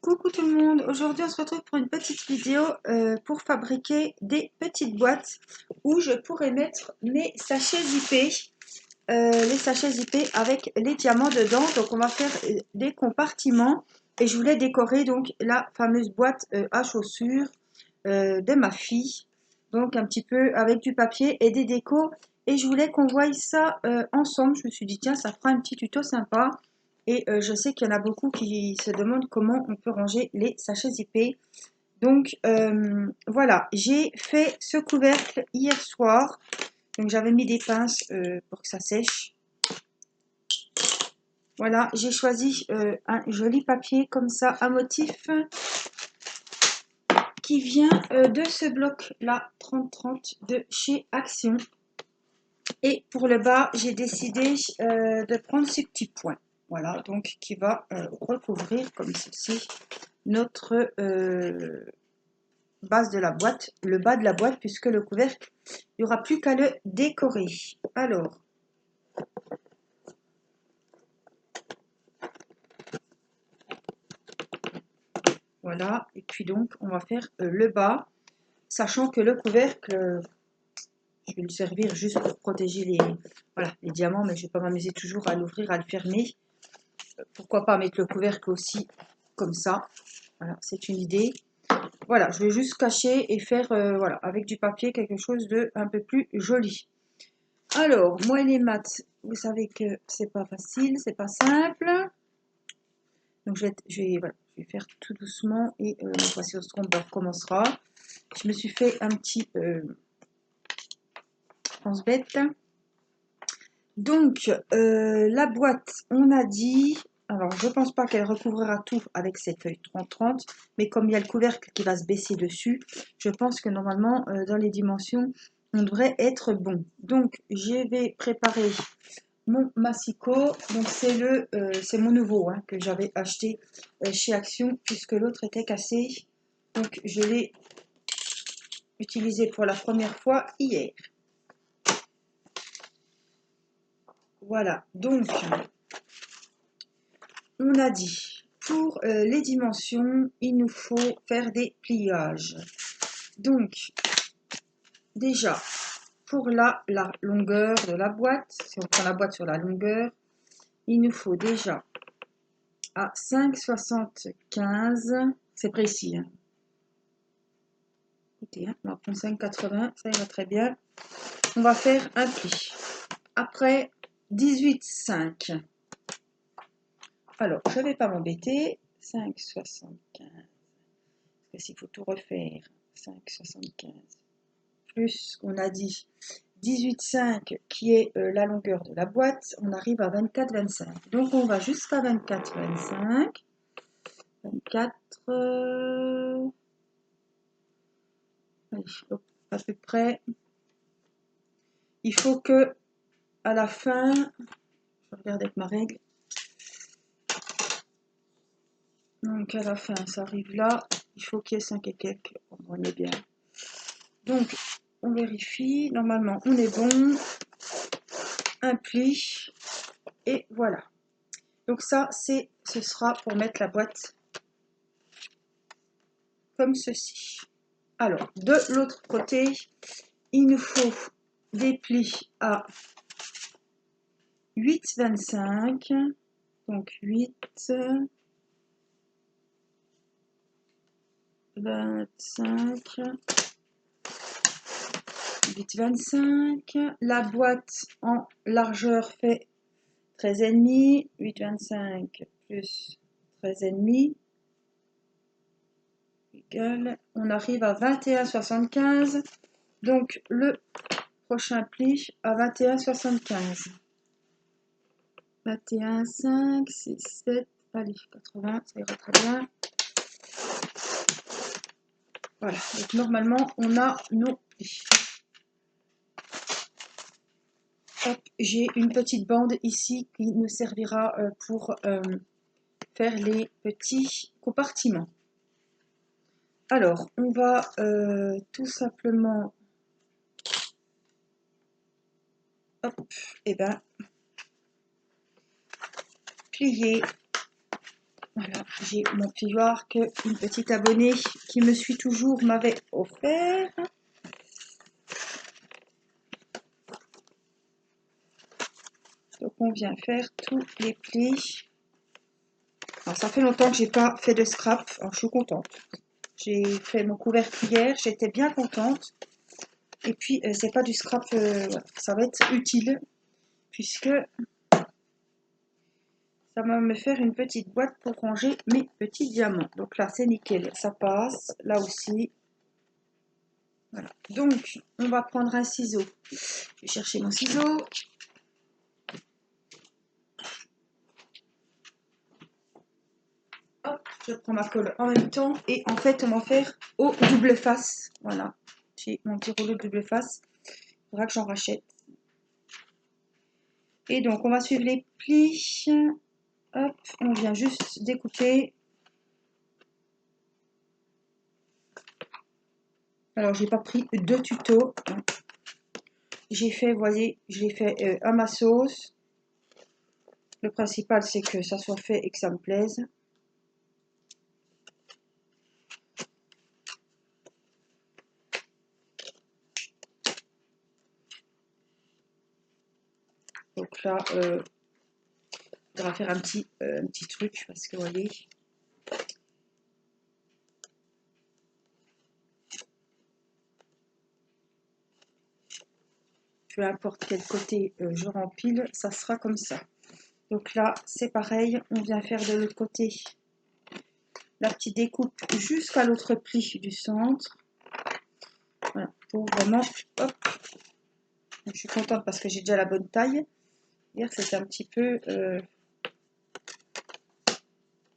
Coucou tout le monde, aujourd'hui on se retrouve pour une petite vidéo pour fabriquer des petites boîtes où je pourrais mettre mes sachets zippés, les sachets zippés avec les diamants dedans. Donc on va faire des compartiments et je voulais décorer donc la fameuse boîte à chaussures de ma fille. Donc un petit peu avec du papier et des décos et je voulais qu'on voie ça ensemble. Je me suis dit tiens, ça fera un petit tuto sympa. Et je sais qu'il y en a beaucoup qui se demandent comment on peut ranger les sachets zippés. Donc voilà, j'ai fait ce couvercle hier soir. Donc j'avais mis des pinces pour que ça sèche. Voilà, j'ai choisi un joli papier comme ça à motif qui vient de ce bloc-là, 30-30 de chez Action. Et pour le bas, j'ai décidé de prendre ces petits points. Voilà, donc qui va recouvrir comme ceci notre base de la boîte, le bas de la boîte, puisque le couvercle, il n'y aura plus qu'à le décorer. Alors, voilà, et puis donc on va faire le bas, sachant que le couvercle, je vais le servir juste pour protéger les diamants, mais je ne vais pas m'amuser toujours à l'ouvrir, à le fermer. Pourquoi pas mettre le couvercle aussi comme ça. Voilà, c'est une idée. Voilà, je vais juste cacher et faire voilà, avec du papier quelque chose de un peu plus joli. Alors, moi et les maths, vous savez que c'est pas facile, c'est pas simple. Donc voilà, je vais faire tout doucement et la fois si on se trompe, on recommencera. Je me suis fait un petit pense-bête. Donc, la boîte, on a dit... Alors, je ne pense pas qu'elle recouvrira tout avec cette feuille 30-30, mais comme il y a le couvercle qui va se baisser dessus, je pense que normalement, dans les dimensions, on devrait être bon. Donc, je vais préparer mon massicot. Donc, c'est mon nouveau que j'avais acheté chez Action, puisque l'autre était cassé. Donc, je l'ai utilisé pour la première fois hier. Voilà, donc... On a dit, pour les dimensions, il nous faut faire des pliages. Donc, déjà, pour la longueur de la boîte, si on prend la boîte sur la longueur, il nous faut déjà à 5,75, c'est précis. Écoutez, on va prendre 5,80, ça ira très bien. On va faire un pli. Après, 18,5. Alors, je ne vais pas m'embêter. 5,75. Parce que s'il faut tout refaire, 5,75 plus, on a dit 18,5 qui est la longueur de la boîte, on arrive à 24,25. Donc on va jusqu'à 24,25. 24, allez, hop, à peu près. Il faut que à la fin, je regarde avec ma règle. Donc à la fin, ça arrive là. Il faut qu'il y ait 5 et quelques. On est bien. Donc on vérifie. Normalement, on est bon. Un pli. Et voilà. Donc ça, ce sera pour mettre la boîte comme ceci. Alors, de l'autre côté, il nous faut des plis à 8,25. Donc 8, 25, 8,25. La boîte en largeur fait 13,5. 8,25 plus 13,5 égale, on arrive à 21,75. Donc le prochain pli à 21,75. 21, 5, 6, 7, allez, 80, ça ira très bien. Voilà, donc normalement, on a nos plis. Hop, j'ai une petite bande ici qui nous servira pour faire les petits compartiments. Alors, on va tout simplement, hop, et ben, plier Voilà, j'ai mon pigeoir que une petite abonnée qui me suit toujours m'avait offert. Donc on vient faire tous les plis. Alors ça fait longtemps que j'ai pas fait de scrap, alors je suis contente. J'ai fait mon couvercle hier, j'étais bien contente. Et puis c'est pas du scrap, voilà. Ça va être utile puisque ça va me faire une petite boîte pour ranger mes petits diamants. Donc là c'est nickel, ça passe. Là aussi. Voilà. Donc on va prendre un ciseau. Je vais chercher mon ciseau. Hop, je prends ma colle en même temps et en fait on va faire au double face. Voilà, j'ai mon petit rouleau de double face. Il faudra que j'en rachète. Et donc on va suivre les plis. Hop, on vient juste découper. Alors j'ai pas pris de tuto. J'ai fait, vous voyez, je l'ai fait à ma sauce. Le principal c'est que ça soit fait et que ça me plaise. Donc là, on va faire un petit truc parce que vous voyez. Peu importe quel côté je rempile, ça sera comme ça. Donc là, c'est pareil, on vient faire de l'autre côté la petite découpe jusqu'à l'autre pli du centre. Voilà, pour vraiment, hop. Je suis contente parce que j'ai déjà la bonne taille. Hier, c'était un petit peu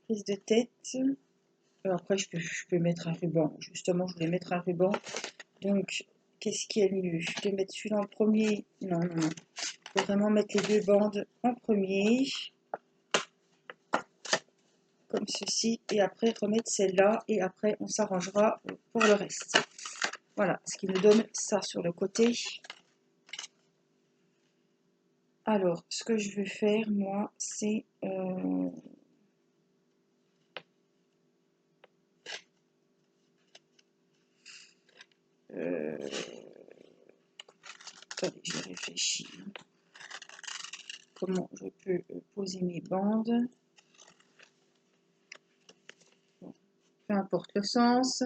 prise de tête. Alors après, je peux mettre un ruban. Justement, je voulais mettre un ruban. Donc, qu'est-ce qui est mieux de mettre celui-là en premier? Non, non, non. Il faut vraiment mettre les deux bandes en premier. Comme ceci. Et après, remettre celle-là. Et après, on s'arrangera pour le reste. Voilà, ce qui nous donne ça sur le côté. Alors, ce que je veux faire, moi, c'est... attendez, je réfléchis. Comment je peux poser mes bandes. Bon, peu importe le sens.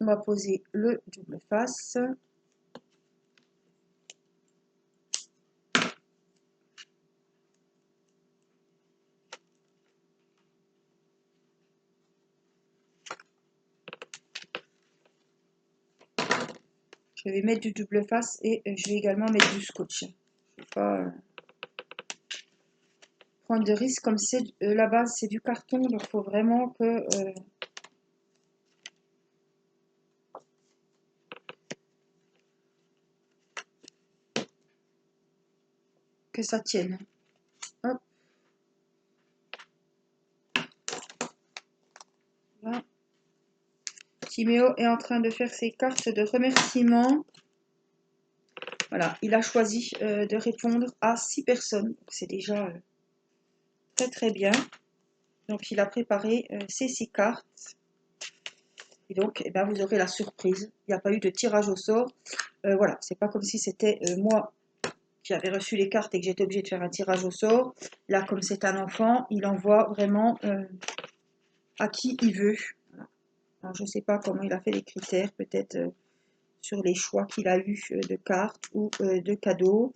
On va poser le double face. Je vais mettre du double face et je vais également mettre du scotch. Je ne vais pas prendre de risques comme c'est la base, c'est du carton, donc il faut vraiment que ça tienne. Hop. Voilà. Timéo est en train de faire ses cartes de remerciement. Voilà, il a choisi de répondre à 6 personnes. C'est déjà très très bien. Donc il a préparé ces 6 cartes. Et donc eh ben, vous aurez la surprise. Il n'y a pas eu de tirage au sort. Voilà, c'est pas comme si c'était moi qui avais reçu les cartes et que j'étais obligée de faire un tirage au sort. Là, comme c'est un enfant, il envoie vraiment à qui il veut. Voilà. Alors je ne sais pas comment il a fait les critères, peut-être sur les choix qu'il a eu de cartes ou de cadeaux.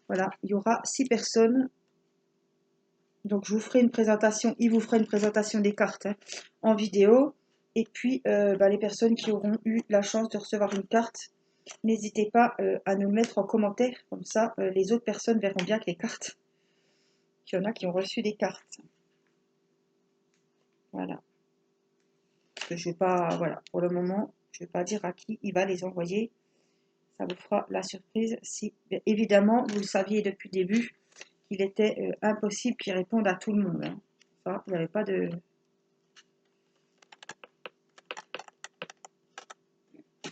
Voilà, il y aura 6 personnes. Donc je vous ferai une présentation, il vous fera une présentation des cartes en vidéo. Et puis les personnes qui auront eu la chance de recevoir une carte, n'hésitez pas à nous le mettre en commentaire. Comme ça, les autres personnes verront bien que les cartes, qu'il y en a qui ont reçu des cartes. Voilà. Parce que je vais pas, voilà, pour le moment, je ne vais pas dire à qui il va les envoyer. Ça vous fera la surprise si, évidemment, vous le saviez depuis le début, qu'il était impossible qu'il réponde à tout le monde. Hein. Ça, il n'y avait pas de...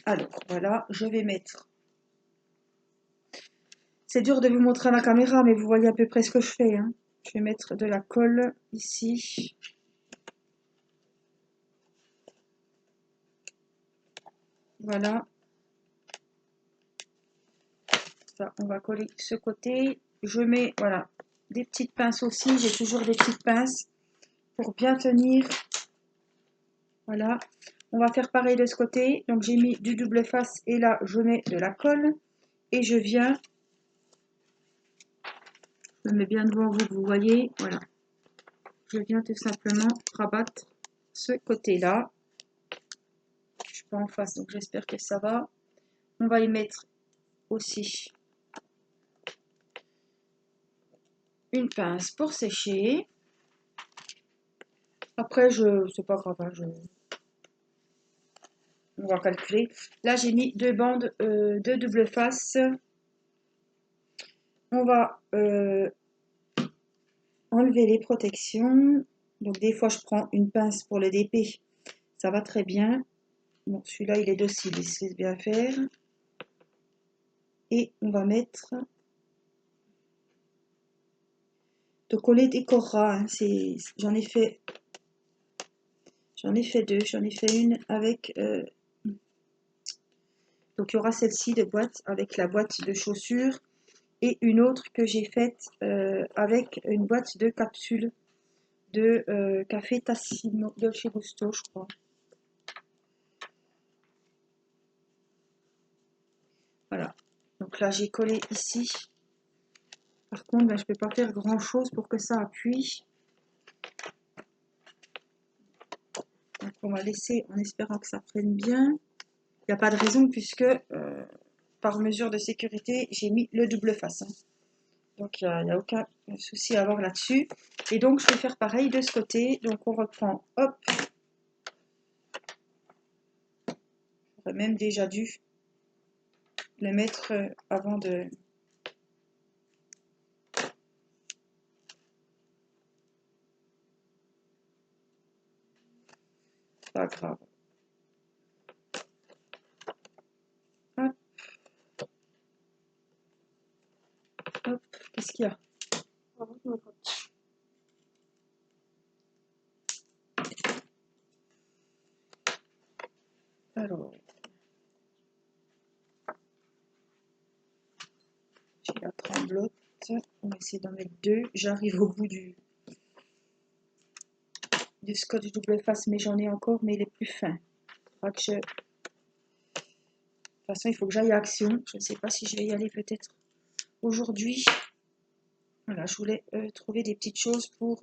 Alors, voilà, je vais mettre... C'est dur de vous montrer à la caméra, mais vous voyez à peu près ce que je fais. Hein. Je vais mettre de la colle ici. Voilà. Ça, on va coller ce côté. Je mets, voilà, des petites pinces aussi. J'ai toujours des petites pinces pour bien tenir. Voilà. On va faire pareil de ce côté. Donc, j'ai mis du double face et là, je mets de la colle. Et je viens, je me mets bien devant vous, que vous voyez. Voilà. Je viens tout simplement rabattre ce côté-là. Je suis pas en face, donc j'espère que ça va. On va y mettre aussi une pince pour sécher. Après, c'est pas grave, hein, on va calculer. Là, j'ai mis deux bandes de double face. On va enlever les protections. Donc, des fois, je prends une pince pour le DP. Ça va très bien. Bon, celui-là, il est docile, il se laisse bien faire. Et on va mettre... Donc, on les décorera. Hein, j'en ai fait deux. J'en ai fait une avec... donc, il y aura celle-ci de boîte avec la boîte de chaussures. Et une autre que j'ai faite avec une boîte de capsules de café Tassimo, Dolce Gusto, je crois. Voilà. Donc là, j'ai collé ici. Par contre, ben, je ne peux pas faire grand-chose pour que ça appuie. Donc, on va laisser en espérant que ça prenne bien. Il n'y a pas de raison puisque, par mesure de sécurité, j'ai mis le double face. Hein. Donc, il n'y a aucun souci à avoir là-dessus. Et donc, je vais faire pareil de ce côté. Donc, on reprend, hop. J'aurais même déjà dû le mettre avant de... Pas grave. Hop. Hop. Qu'est-ce qu'il y a? Alors, j'ai la tremblote. On va essayer d'en mettre deux. J'arrive au bout du scotch double face, mais j'en ai encore, mais il est plus fin. De toute façon, il faut que j'aille à Action. Je ne sais pas si je vais y aller peut-être aujourd'hui. Voilà, je voulais trouver des petites choses pour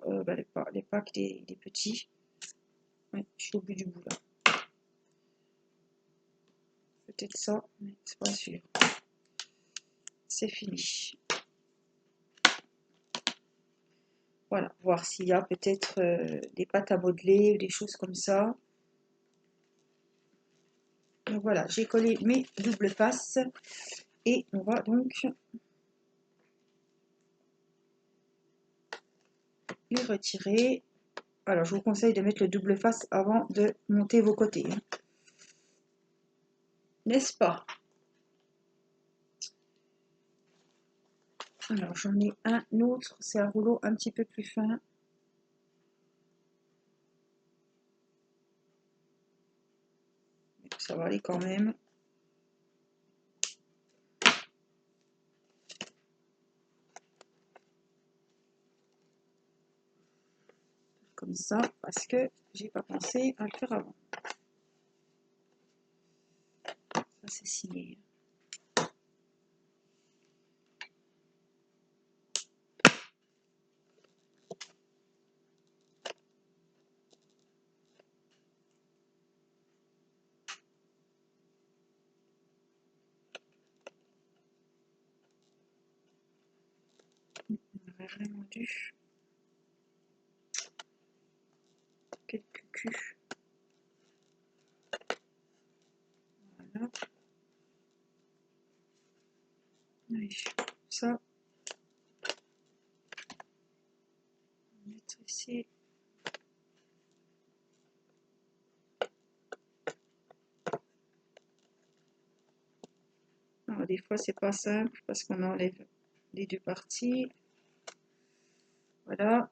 les packs des petits. Ouais, je suis au bout du bout là. Peut-être ça, mais c'est pas sûr. C'est fini. Voilà, voir s'il y a peut-être des pâtes à modeler ou des choses comme ça. Donc voilà, j'ai collé mes doubles faces et on va donc les retirer. Alors, je vous conseille de mettre le double face avant de monter vos côtés. Hein. N'est-ce pas? Alors, j'en ai un autre. C'est un rouleau un petit peu plus fin. Ça va aller quand même. Comme ça, parce que j'ai pas pensé à le faire avant. Ça, c'est signé. On aurait vraiment dû. Quel cucu. Voilà. Allez, ça. On va mettre ici. Alors, des fois, c'est pas simple parce qu'on enlève les deux parties. Voilà.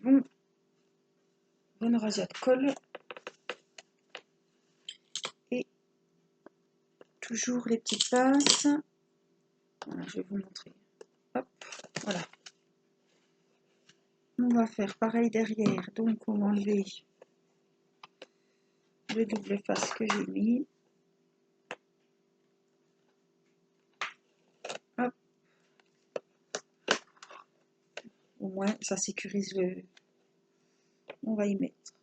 bonne razzia de colle. Et toujours les petites pinces. Voilà, je vais vous montrer. Hop, voilà. On va faire pareil derrière. Donc on va enlever le double face que j'ai mis. Hop. Au moins ça sécurise le... On va y mettre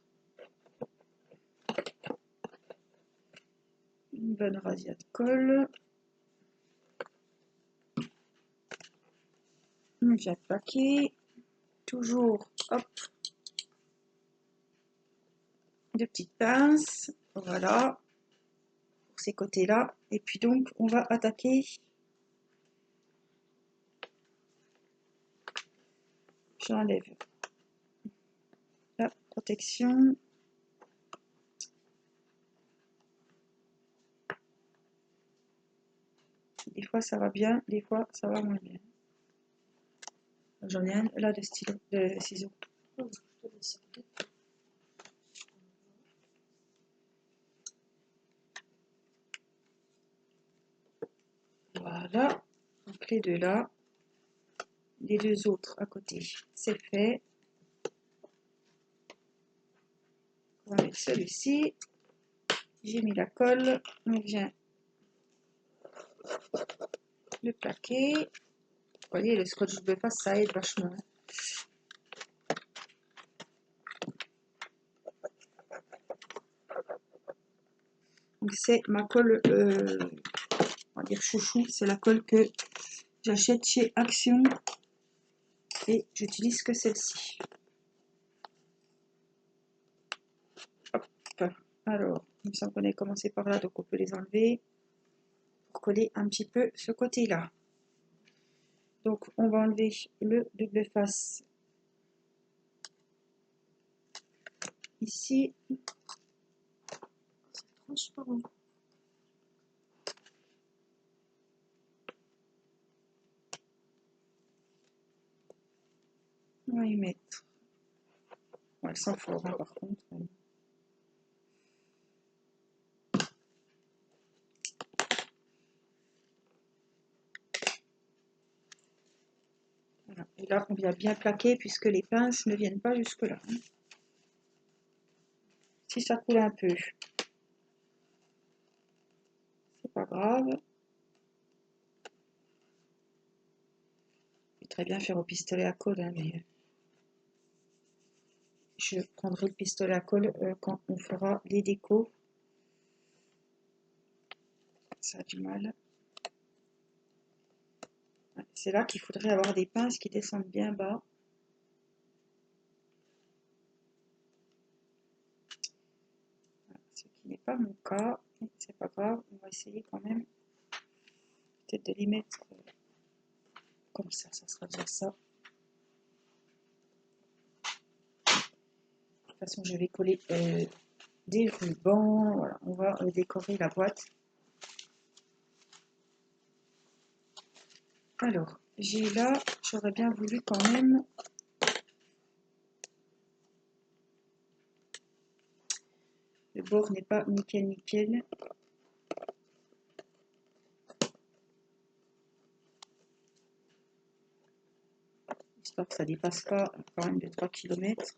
une bonne razzia de colle. On vient plaquer. Toujours, hop, de petites pinces. Voilà. Pour ces côtés-là. Et puis donc, on va attaquer. J'enlève la protection. Des fois ça va bien, des fois ça va moins bien. J'en ai un là de stylo, de ciseaux. Voilà, donc les deux là, les deux autres à côté, c'est fait. On va mettre celui-ci. J'ai mis la colle, on vient le plaquer. Vous voyez, le scotch de face, ça aide vachement. Donc c'est ma colle, on va dire chouchou, c'est la colle que j'achète chez Action et j'utilise que celle-ci. Alors, il me semble qu'on a commencé par là, donc on peut les enlever pour coller un petit peu ce côté-là. Donc, on va enlever le double face ici. C'est transparent. On va y mettre. Ouais, elle sent fort, hein, par contre. Voilà. Et là, on vient bien plaquer puisque les pinces ne viennent pas jusque-là. Si ça coule un peu, c'est pas grave. Je vais très bien faire au pistolet à colle, hein, mais je prendrai le pistolet à colle quand on fera les décos. Ça a du mal. C'est là qu'il faudrait avoir des pinces qui descendent bien bas. Ce qui n'est pas mon cas, mais c'est pas grave, on va essayer quand même peut-être de les mettre comme ça sera déjà ça. De toute façon, je vais coller des rubans, voilà, on va décorer la boîte. Alors, j'ai là, j'aurais bien voulu quand même le bord n'est pas nickel. J'espère que ça dépasse pas quand même de 3 km.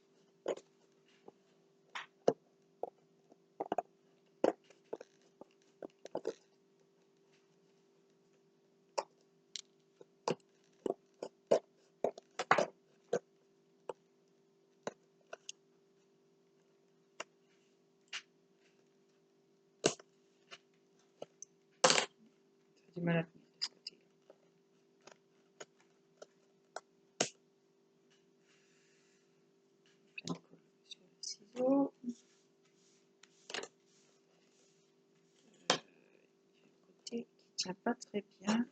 Du mal à tenir de ce côté. Plein de colle sur le ciseau. Côté qui tient pas très bien.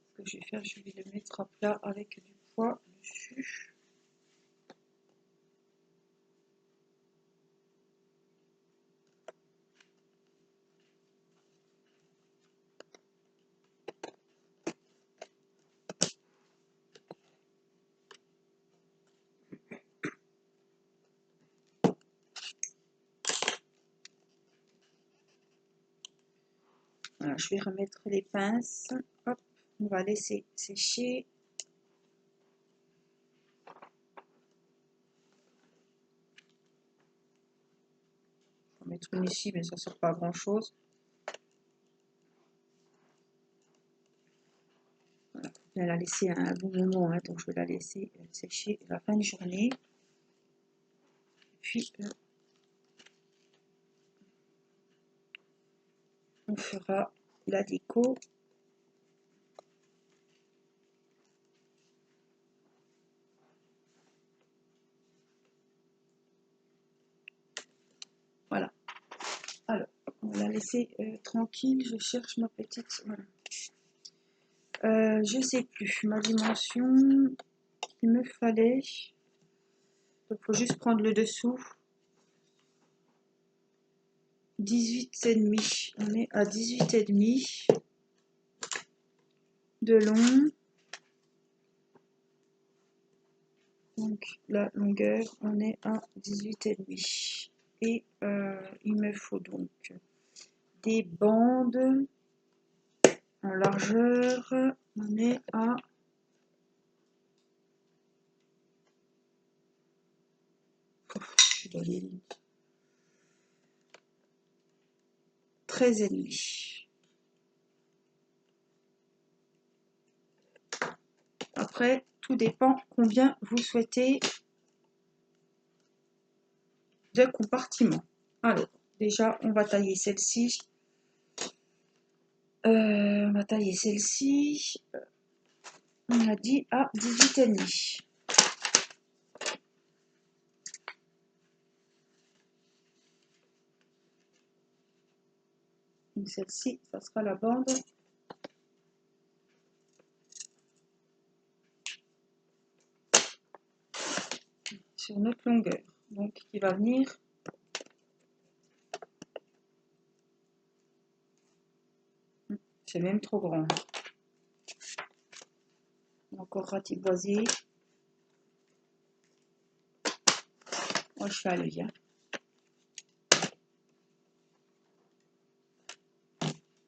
Ce que je vais faire, je vais le mettre à plat avec du poids dessus. Voilà, je vais remettre les pinces. Hop, on va laisser sécher. Je vais mettre une ici, mais ça ne sert pas à grand chose. Voilà. Elle a laissé un bon moment, hein, donc je vais la laisser sécher à la fin de journée. Puis on fera la déco. Voilà. Alors, on va la laisser tranquille. Je cherche ma petite. Voilà. Je sais plus ma dimension qu'il me fallait. Il faut juste prendre le dessous. 18,5. On est à 18,5 de long. Donc la longueur, on est à 18,5. Et il me faut donc des bandes en largeur. On est à 13,5. Après, tout dépend combien vous souhaitez de compartiments. Alors, déjà, on va tailler celle-ci. On va tailler celle-ci. On a dit à 18,5. Donc celle-ci, ça sera la bande sur notre longueur. Donc, qui va venir c'est même trop grand. Encore ratiboisé. Moi, je fais à l'œil. Hein.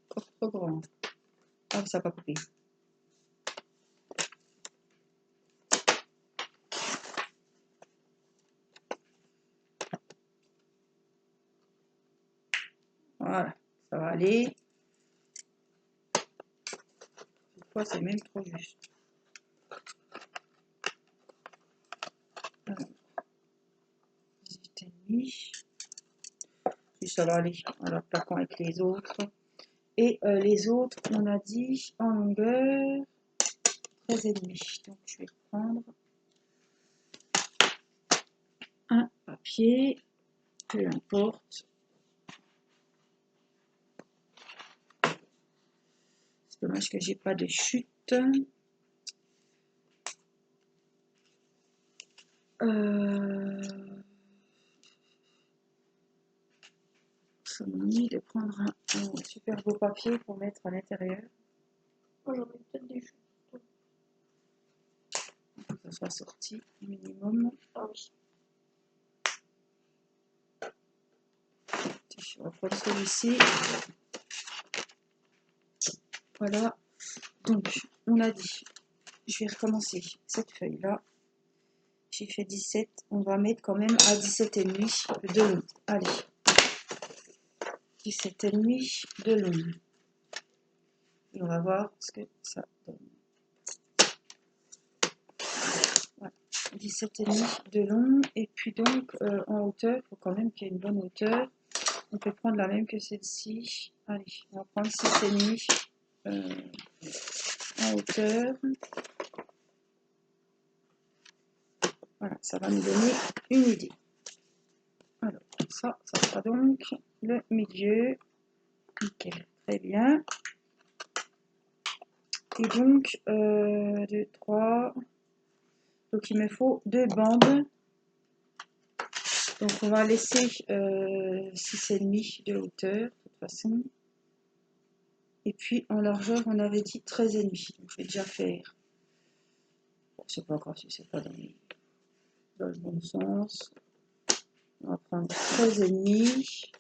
Encore trop grand. Ah, ça va pas couper. Voilà, ça va aller. Cette fois, c'est même trop juste. Alors, 18,5. Puis ça va aller. Alors, plaquons avec les autres. Et les autres, on a dit en longueur 13,5. Donc, je vais prendre un papier, peu importe. C'est dommage que j'ai pas de chute. Ça m'ennuie de prendre un super beau papier pour mettre à l'intérieur. Moi, j'aurais peut-être des choses. Pour que ça soit sorti minimum. Ah oui. Je vais reprendre celui-ci. Voilà. Donc, on a dit, je vais recommencer cette feuille-là. J'ai fait 17. On va mettre quand même à 17,5 de long. Allez. 17,5 de long. Et on va voir ce que ça donne. Voilà. 17,5 de long. Et puis donc, en hauteur, il faut quand même qu'il y ait une bonne hauteur. On peut prendre la même que celle-ci. Allez, on va prendre 6,5 en hauteur. Voilà, ça va nous donner une idée. Alors, ça sera donc le milieu. Nickel, très bien. Et donc, 2, 3. Donc, il me faut 2 bandes. Donc, on va laisser 6,5 de hauteur, de toute façon. Et puis, en largeur, on avait dit 13,5. Donc, je vais déjà faire. Bon, c'est pas grave si c'est pas dans le bon sens. On va prendre 13,5.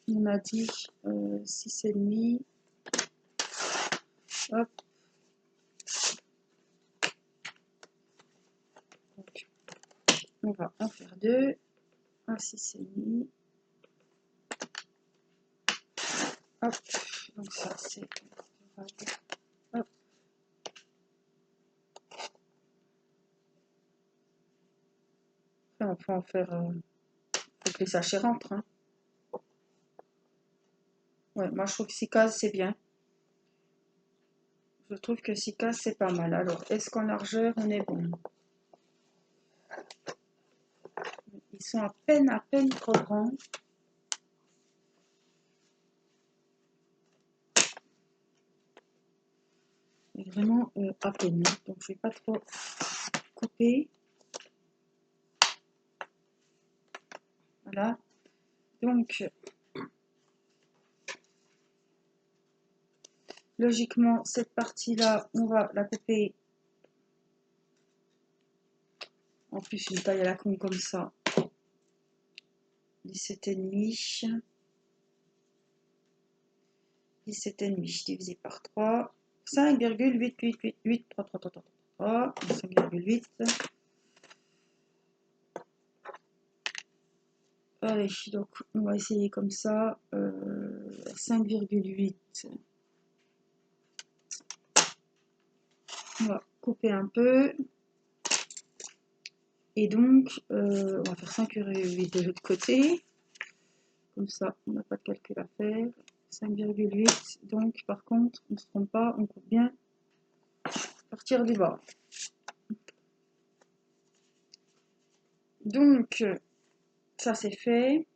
On on a dit 6,5. Hop. Donc, on va en faire 2. Un 6,5. Hop. Donc ça c'est... Hop. Après, on peut en faire... faut que les sachets rentrent. Hein. Ouais, moi je trouve que 6 cases c'est bien. Je trouve que 6 cases c'est pas mal. Alors, est-ce qu'en largeur on est bon? Ils sont à peine trop grands. Et vraiment à peine. Donc je vais pas trop couper. Voilà. Donc, logiquement, cette partie-là, on va la couper. En plus, une taille à la con comme ça. 17,5. 17,5 divisé par 3. 5,8888. 3, 3, 3, 3, 3. 5,8. Allez, donc on va essayer comme ça. 5,8. On va couper un peu. Et donc, on va faire 5,8 de l'autre côté. Comme ça, on n'a pas de calcul à faire. 5,8. Donc, par contre, on ne se trompe pas, on coupe bien à partir du bas. Donc, ça c'est fait.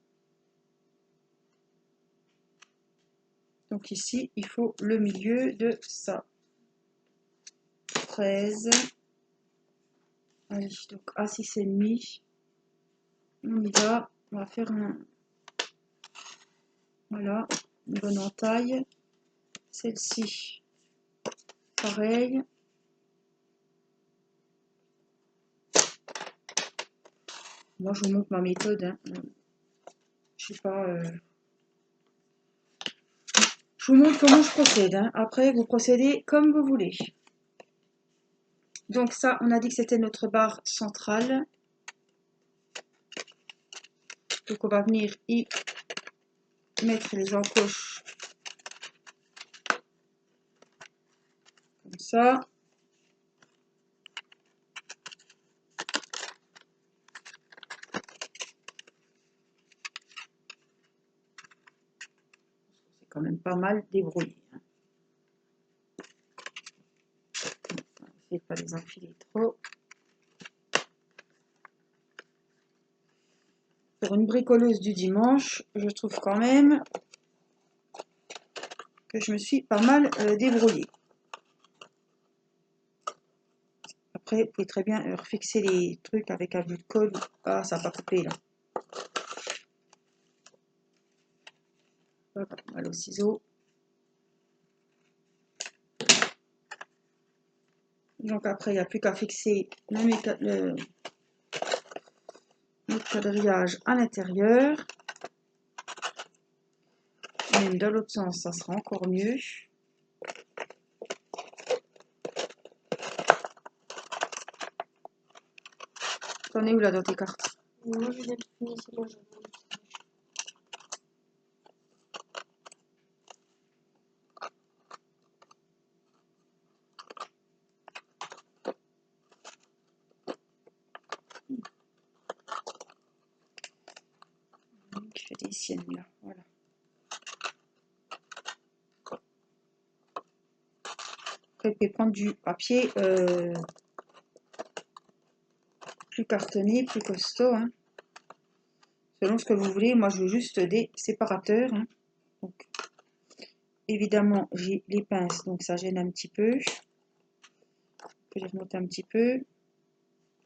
Donc ici, il faut le milieu de ça. 13. Allez, donc à 6,5. On y va. On va faire un... Voilà, une bonne entaille. Celle-ci, pareil. Moi, je vous montre ma méthode. Hein. Je sais pas... Je vous montre comment je procède. Hein. Après, vous procédez comme vous voulez. Donc ça, on a dit que c'était notre barre centrale. Donc on va venir y mettre les encoches comme ça. C'est quand même pas mal débrouillé. Hein. On va essayer de pas les enfiler trop. Pour une bricoleuse du dimanche, je trouve quand même que je me suis pas mal débrouillée. Après, vous pouvez très bien refixer les trucs avec un bout de colle. Ah, ça n'a pas coupé là. Voilà, mal au ciseau. Donc après, il n'y a plus qu'à fixer le quadrillage à l'intérieur. Même dans l'autre sens, ça sera encore mieux. T'en es où là dans tes cartes? Moi, je viens de finir celle-là. Je fais des siennes là, voilà. Après, vous pouvez prendre du papier plus cartonné, plus costaud. Hein. Selon ce que vous voulez, moi je veux juste des séparateurs. Hein. Donc, évidemment, j'ai les pinces, donc ça gêne un petit peu. Je peux les remonter un petit peu.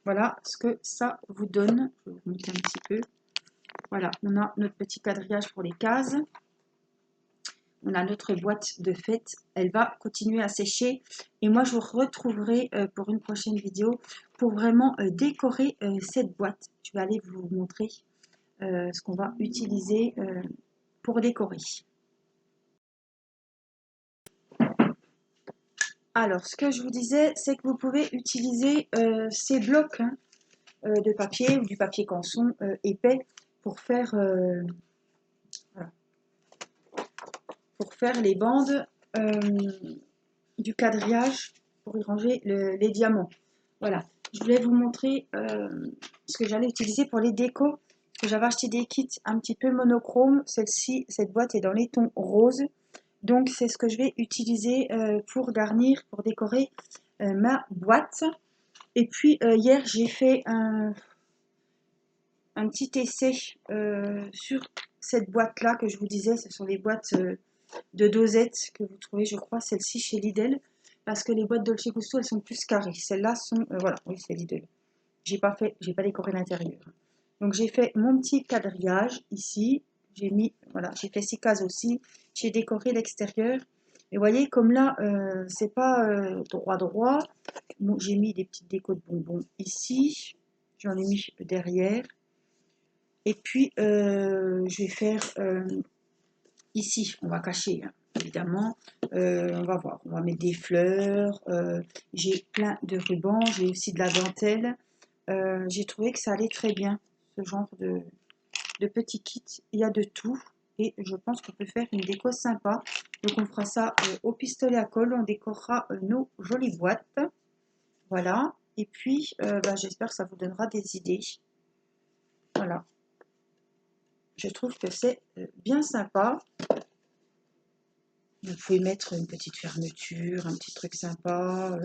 Voilà ce que ça vous donne. Je vais vous remonter un petit peu. Voilà, on a notre petit quadrillage pour les cases. On a notre boîte de fête. Elle va continuer à sécher. Et moi, je vous retrouverai pour une prochaine vidéo pour vraiment décorer cette boîte. Je vais aller vous montrer ce qu'on va utiliser pour décorer. Alors, ce que je vous disais, c'est que vous pouvez utiliser ces blocs de papier ou du papier canson épais pour faire, voilà, pour faire les bandes du quadrillage pour y ranger les diamants. Voilà, je voulais vous montrer ce que j'allais utiliser pour les décos. J'avais acheté des kits un petit peu monochrome. Celle-ci, cette boîte est dans les tons roses. Donc, c'est ce que je vais utiliser pour garnir, pour décorer ma boîte. Et puis, hier, j'ai fait un petit essai sur cette boîte-là que je vous disais. Ce sont les boîtes de dosettes que vous trouvez, je crois, celle-ci chez Lidl. Parce que les boîtes Dolce Gusto, elles sont plus carrées. Celles-là sont... voilà, oui, c'est Lidl. J'ai pas décoré l'intérieur. Donc, j'ai fait mon petit quadrillage ici. J'ai mis, voilà, j'ai fait 6 cases aussi. J'ai décoré l'extérieur. Et vous voyez, comme là, c'est pas droit. Bon, j'ai mis des petites décos de bonbons ici. J'en ai mis derrière. Et puis, je vais faire ici, on va cacher, hein, évidemment. On va voir, on va mettre des fleurs. J'ai plein de rubans, j'ai aussi de la dentelle. J'ai trouvé que ça allait très bien, ce genre de petit kit. Il y a de tout. Et je pense qu'on peut faire une déco sympa. Donc on fera ça au pistolet à colle. On décorera nos jolies boîtes. Voilà. Et puis, j'espère que ça vous donnera des idées. Voilà. Je trouve que c'est bien sympa. Vous pouvez mettre une petite fermeture, un petit truc sympa.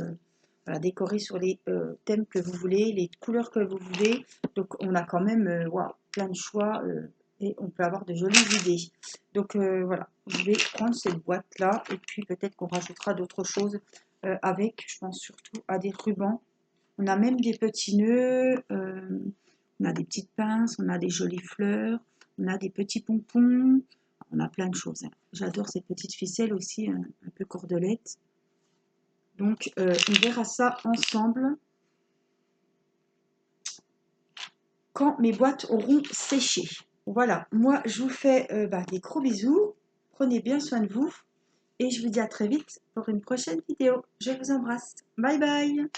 Voilà, décorer sur les thèmes que vous voulez, les couleurs que vous voulez. Donc on a quand même plein de choix et on peut avoir de jolies idées. Donc voilà, je vais prendre cette boîte là et puis peut-être qu'on rajoutera d'autres choses avec, je pense surtout à des rubans. On a même des petits nœuds, on a des petites pinces, on a des jolies fleurs, on a des petits pompons, on a plein de choses. J'adore ces petites ficelles aussi, un peu cordelettes. Donc, on verra ça ensemble quand mes boîtes auront séché. Voilà, moi, je vous fais des gros bisous. Prenez bien soin de vous. Et je vous dis à très vite pour une prochaine vidéo. Je vous embrasse. Bye bye.